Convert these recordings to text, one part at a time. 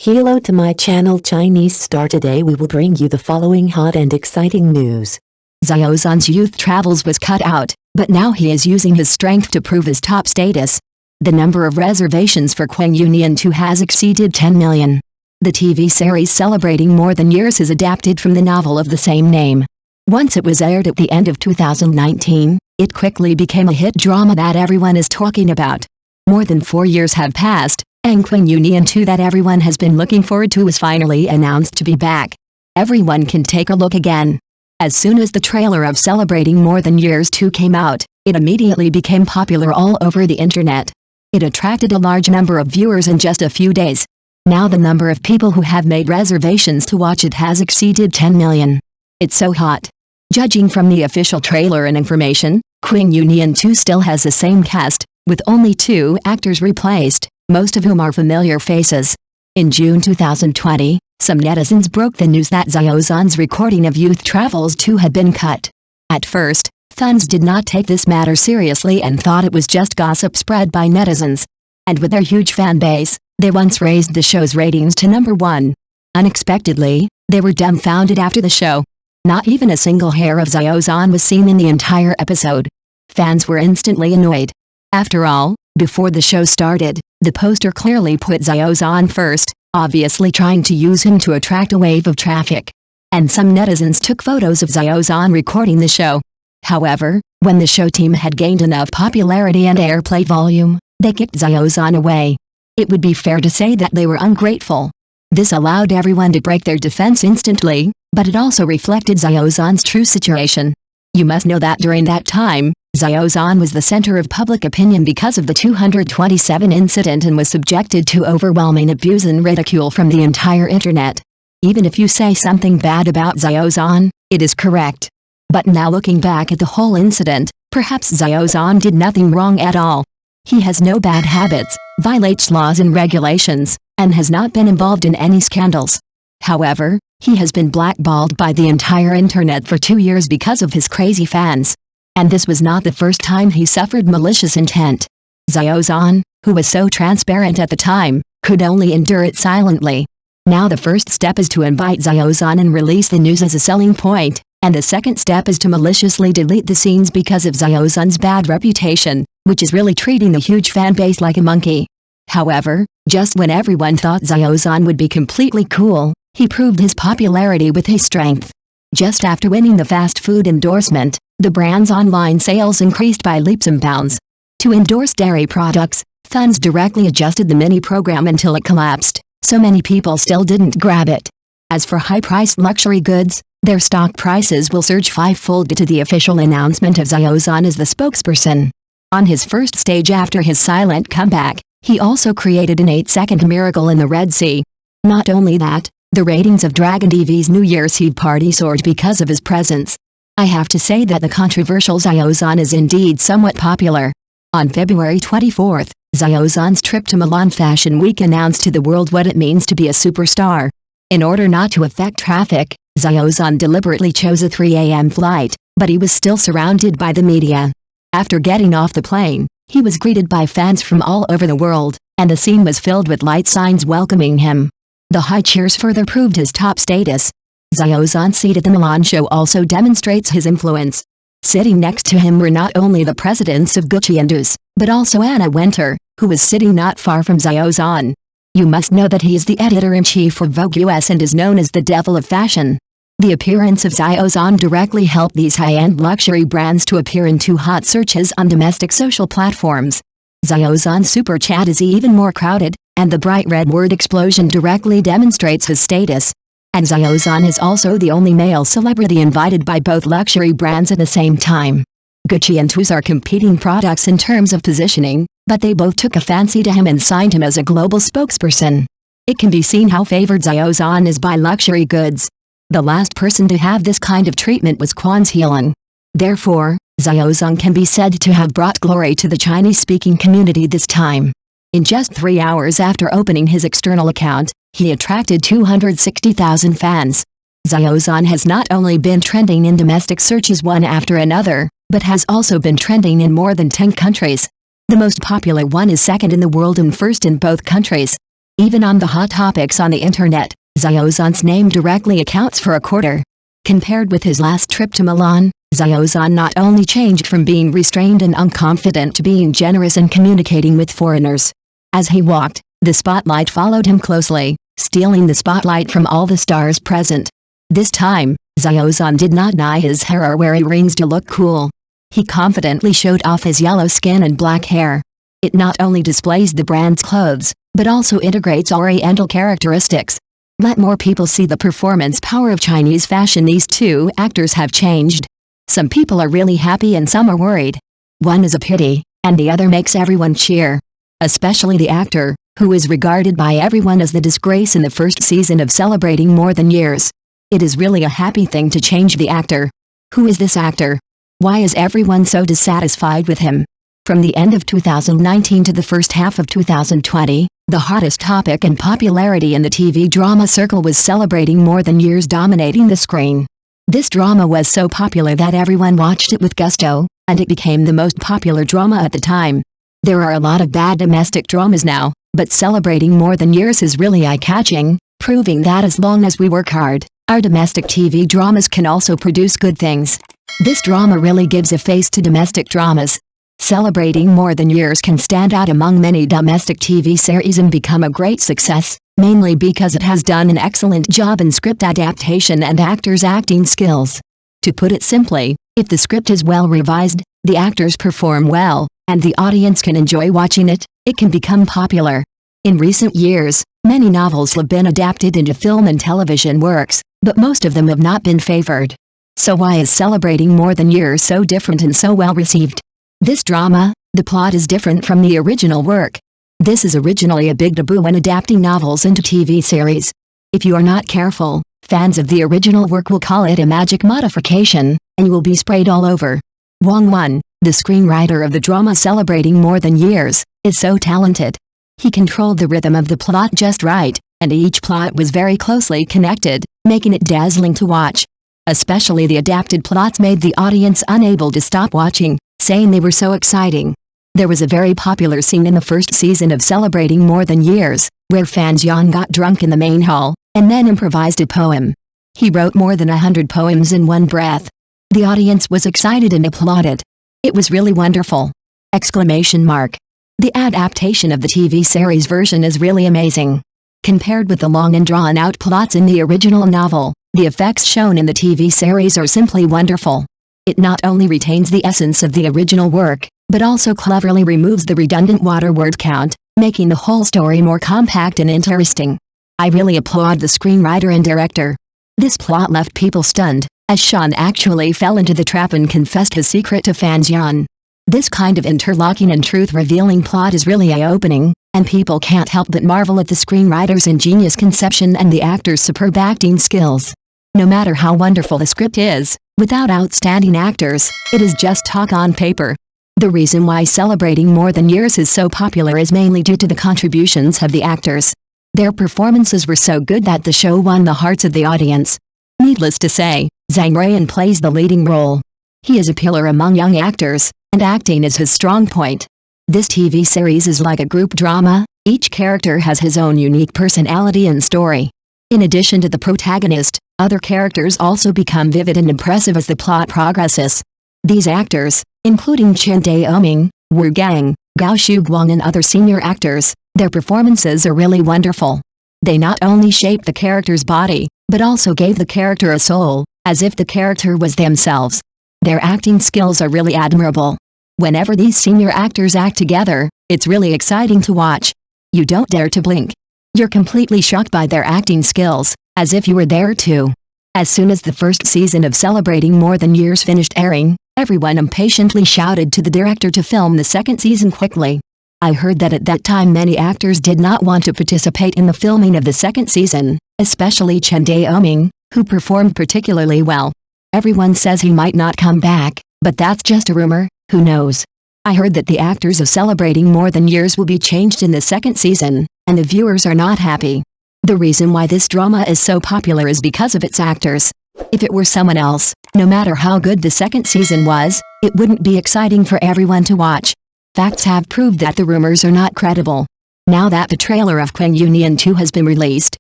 Hello to my channel Chinese Star. Today we will bring you the following hot and exciting news. Xiao Zhan's youth travels was cut out, but now he is using his strength to prove his top status. The number of reservations for Qing Yu Nian 2 has exceeded 10 million. The TV series celebrating more than years is adapted from the novel of the same name. Once it was aired at the end of 2019, it quickly became a hit drama that everyone is talking about. More than 4 years have passed, and Qing Yu Nian 2 that everyone has been looking forward to was finally announced to be back. Everyone can take a look again. As soon as the trailer of Celebrating More Than Years 2 came out, it immediately became popular all over the internet. It attracted a large number of viewers in just a few days. Now the number of people who have made reservations to watch it has exceeded 10 million. It's so hot. Judging from the official trailer and information, Qing Yu Nian 2 still has the same cast, with only 2 actors replaced, most of whom are familiar faces. In June 2020, some netizens broke the news that Xiao Zhan's recording of Youth Travels 2 had been cut. At first, fans did not take this matter seriously and thought it was just gossip spread by netizens. And with their huge fan base, they once raised the show's ratings to number 1. Unexpectedly, they were dumbfounded after the show. Not even a single hair of Xiao Zhan was seen in the entire episode. Fans were instantly annoyed. After all, before the show started, the poster clearly put Xiao Zhan first, obviously trying to use him to attract a wave of traffic. And some netizens took photos of Xiao Zhan recording the show. However, when the show team had gained enough popularity and airplay volume, they kicked Xiao Zhan away. It would be fair to say that they were ungrateful. This allowed everyone to break their defense instantly, but it also reflected Xiao Zhan's true situation. You must know that during that time, Xiao Zhan was the center of public opinion because of the 227 incident and was subjected to overwhelming abuse and ridicule from the entire internet. Even if you say something bad about Xiao Zhan, it is correct. But now looking back at the whole incident, perhaps Xiao Zhan did nothing wrong at all. He has no bad habits, violates laws and regulations, and has not been involved in any scandals. However, he has been blackballed by the entire internet for 2 years because of his crazy fans. And this was not the first time he suffered malicious intent. Xiao Zhan, who was so transparent at the time, could only endure it silently. Now the first step is to invite Xiao Zhan and release the news as a selling point, and the second step is to maliciously delete the scenes because of Xiao Zhan's bad reputation, which is really treating the huge fan base like a monkey. However, just when everyone thought Xiao Zhan would be completely cool, he proved his popularity with his strength. Just after winning the fast food endorsement, the brand's online sales increased by leaps and bounds. To endorse dairy products, fans directly adjusted the mini program until it collapsed, so many people still didn't grab it. As for high-priced luxury goods, their stock prices will surge 5-fold due to the official announcement of Xiao Zhan as the spokesperson. On his first stage after his silent comeback, he also created an 8-second miracle in the Red Sea. Not only that, the ratings of Dragon TV's New Year's Eve party soared because of his presence. I have to say that the controversial Xiao Zhan is indeed somewhat popular. On February 24, Xiao Zhan's trip to Milan Fashion Week announced to the world what it means to be a superstar. In order not to affect traffic, Xiao Zhan deliberately chose a 3 a.m. flight, but he was still surrounded by the media. After getting off the plane, he was greeted by fans from all over the world, and the scene was filled with light signs welcoming him. The high cheers further proved his top status. Xiao Zhan's seat at the Milan show also demonstrates his influence. Sitting next to him were not only the presidents of Gucci and Dus, but also Anna Wintour, who was sitting not far from Xiao Zhan. You must know that he is the editor-in-chief of Vogue US and is known as the Devil of Fashion. The appearance of Xiao Zhan directly helped these high-end luxury brands to appear in 2 hot searches on domestic social platforms. Xiao Zhan's super chat is even more crowded, and the bright red word explosion directly demonstrates his status. And Xiao Zhan is also the only male celebrity invited by both luxury brands at the same time. Gucci and Dus are competing products in terms of positioning, but they both took a fancy to him and signed him as a global spokesperson. It can be seen how favored Xiao Zhan is by luxury goods. The last person to have this kind of treatment was Xiaolan. Therefore, Xiao Zhan can be said to have brought glory to the Chinese-speaking community this time. In just 3 hours after opening his external account, he attracted 260,000 fans. Xiao Zhan has not only been trending in domestic searches one after another, but has also been trending in more than 10 countries. The most popular one is second in the world and first in both countries. Even on the hot topics on the internet, Xiao Zhan's name directly accounts for a quarter. Compared with his last trip to Milan, Xiao Zhan not only changed from being restrained and unconfident to being generous and communicating with foreigners. As he walked, the spotlight followed him closely, stealing the spotlight from all the stars present. This time, Xiao Zhan did not dye his hair or wear earrings to look cool. He confidently showed off his yellow skin and black hair. It not only displays the brand's clothes, but also integrates Oriental characteristics. Let more people see the performance power of Chinese fashion. These two actors have changed. Some people are really happy and some are worried. One is a pity, and the other makes everyone cheer. Especially the actor, who is regarded by everyone as the disgrace in the first season of Celebrating More Than Years. It is really a happy thing to change the actor. Who is this actor? Why is everyone so dissatisfied with him? From the end of 2019 to the first half of 2020, the hottest topic and popularity in the TV drama circle was Celebrating More Than Years, dominating the screen. This drama was so popular that everyone watched it with gusto, and it became the most popular drama at the time. There are a lot of bad domestic dramas now, but Celebrating More Than Years is really eye-catching, proving that as long as we work hard, our domestic TV dramas can also produce good things. This drama really gives a face to domestic dramas. Celebrating More Than Years can stand out among many domestic TV series and become a great success, mainly because it has done an excellent job in script adaptation and actors' acting skills. To put it simply, if the script is well revised, the actors perform well, and the audience can enjoy watching it, it can become popular. In recent years, many novels have been adapted into film and television works, but most of them have not been favored. So why is Celebrating More Than Years so different and so well received? This drama, the plot is different from the original work. This is originally a big taboo when adapting novels into TV series. If you are not careful, fans of the original work will call it a magic modification, and you will be sprayed all over. Wang Wen, the screenwriter of the drama Celebrating More Than Years, is so talented. He controlled the rhythm of the plot just right, and each plot was very closely connected, making it dazzling to watch. Especially the adapted plots made the audience unable to stop watching, saying they were so exciting. There was a very popular scene in the first season of Celebrating More Than Years, where Fan Jian got drunk in the main hall, and then improvised a poem. He wrote more than 100 poems in one breath. The audience was excited and applauded. It was really wonderful! Exclamation mark. The adaptation of the TV series version is really amazing. Compared with the long and drawn-out plots in the original novel, the effects shown in the TV series are simply wonderful. It not only retains the essence of the original work, but also cleverly removes the redundant word count, making the whole story more compact and interesting. I really applaud the screenwriter and director. This plot left people stunned, as Sean actually fell into the trap and confessed his secret to Fan Jian. This kind of interlocking and truth-revealing plot is really eye-opening, and people can't help but marvel at the screenwriter's ingenious conception and the actor's superb acting skills. No matter how wonderful the script is, without outstanding actors, it is just talk on paper. The reason why Celebrating More Than Years is so popular is mainly due to the contributions of the actors. Their performances were so good that the show won the hearts of the audience. Needless to say, Zhang Ruiyan plays the leading role. He is a pillar among young actors, and acting is his strong point. This TV series is like a group drama. Each character has his own unique personality and story. In addition to the protagonist, other characters also become vivid and impressive as the plot progresses. These actors, including Chen Daoming, Wu Gang, Gao Shuguang and other senior actors, their performances are really wonderful. They not only shaped the character's body, but also gave the character a soul, as if the character was themselves. Their acting skills are really admirable. Whenever these senior actors act together, it's really exciting to watch. You don't dare to blink. You're completely shocked by their acting skills, as if you were there too. As soon as the first season of Celebrating More Than Years finished airing, everyone impatiently shouted to the director to film the second season quickly. I heard that at that time many actors did not want to participate in the filming of the second season, especially Chen Daoming, who performed particularly well. Everyone says he might not come back, but that's just a rumor, who knows. I heard that the actors of Celebrating More Than Years will be changed in the second season, and the viewers are not happy. The reason why this drama is so popular is because of its actors. If it were someone else, no matter how good the second season was, it wouldn't be exciting for everyone to watch. Facts have proved that the rumors are not credible. Now that the trailer of Qing Yu Nian 2 has been released,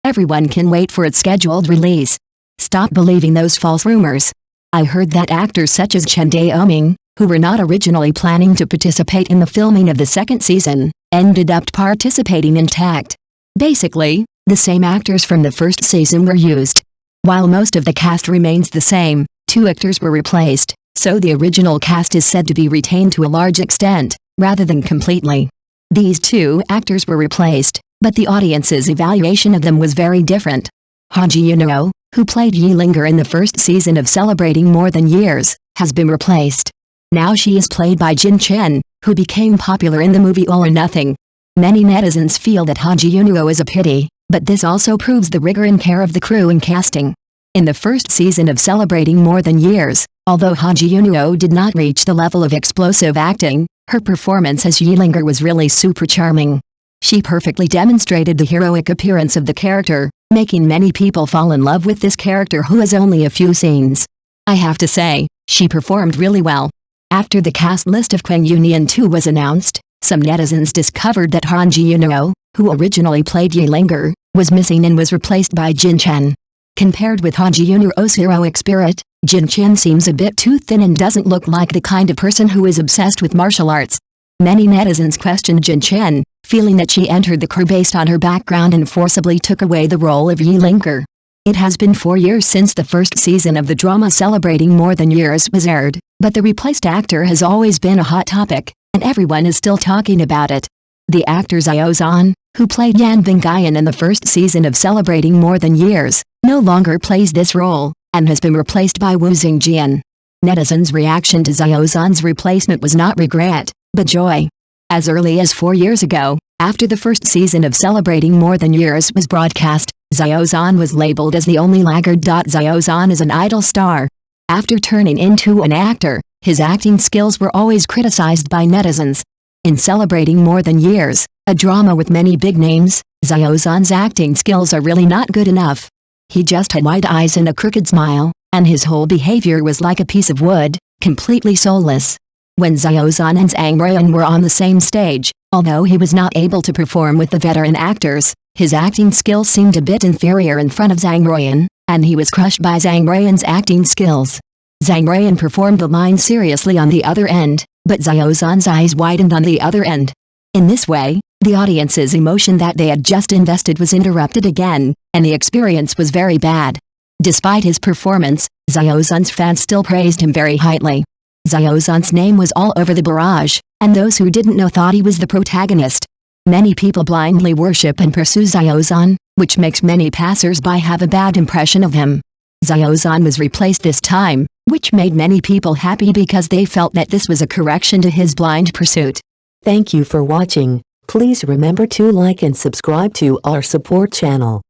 everyone can wait for its scheduled release. Stop believing those false rumors. I heard that actors such as Chen Daoming, who were not originally planning to participate in the filming of the second season, ended up participating intact. Basically, the same actors from the first season were used. While most of the cast remains the same, 2 actors were replaced, so the original cast is said to be retained to a large extent, rather than completely. These 2 actors were replaced, but the audience's evaluation of them was very different. Han Ji-yuno, who played Yi Linger in the first season of Celebrating More Than Years, has been replaced. Now she is played by Jin Chen, who became popular in the movie All or Nothing. Many netizens feel that Han Ji-yuno is a pity, but this also proves the rigor and care of the crew in casting. In the first season of Celebrating More Than Years, although Han Ji-yuno did not reach the level of explosive acting, her performance as Yi Linger was really super charming. She perfectly demonstrated the heroic appearance of the character, making many people fall in love with this character who has only a few scenes. I have to say, she performed really well. After the cast list of Qing Yu Nian 2 was announced, some netizens discovered that Han Ji-yuno, who originally played Yi Linger, was missing and was replaced by Jin Chen. Compared with Han Ji-yuno's heroic spirit, Jin Chen seems a bit too thin and doesn't look like the kind of person who is obsessed with martial arts. Many netizens questioned Jin Chen, feeling that she entered the crew based on her background and forcibly took away the role of Yi Linger. It has been 4 years since the first season of the drama Celebrating More Than Years was aired, but the replaced actor has always been a hot topic, and everyone is still talking about it. The actor Xiao Zhan, who played Yan Bingyan in the first season of Celebrating More Than Years, no longer plays this role, and has been replaced by Wu Xingjian. Netizens' reaction to Xiao Zhan's replacement was not regret, but joy. As early as 4 years ago, after the first season of Celebrating More Than Years was broadcast, Xiao Zhan was labeled as the only laggard. Xiao Zhan is an idol star. After turning into an actor, his acting skills were always criticized by netizens. In Celebrating More Than Years, a drama with many big names, Xiao Zhan's acting skills are really not good enough. He just had wide eyes and a crooked smile, and his whole behavior was like a piece of wood, completely soulless. When Xiao Zhan and Zhang Ruiyan were on the same stage, although he was not able to perform with the veteran actors, his acting skills seemed a bit inferior in front of Zhang Ruiyan, and he was crushed by Zhang Ruiyan's acting skills. Zhang Ruiyan performed the line seriously on the other end, but Xiao Zhan's eyes widened on the other end. In this way, the audience's emotion that they had just invested was interrupted again, and the experience was very bad. Despite his performance, Xiao Zhan's fans still praised him very highly. Xiao Zhan's name was all over the barrage, and those who didn't know thought he was the protagonist. Many people blindly worship and pursue Xiao Zhan, which makes many passers-by have a bad impression of him. Xiao Zhan was replaced this time, which made many people happy because they felt that this was a correction to his blind pursuit. Thank you for watching. Please remember to like and subscribe to our support channel.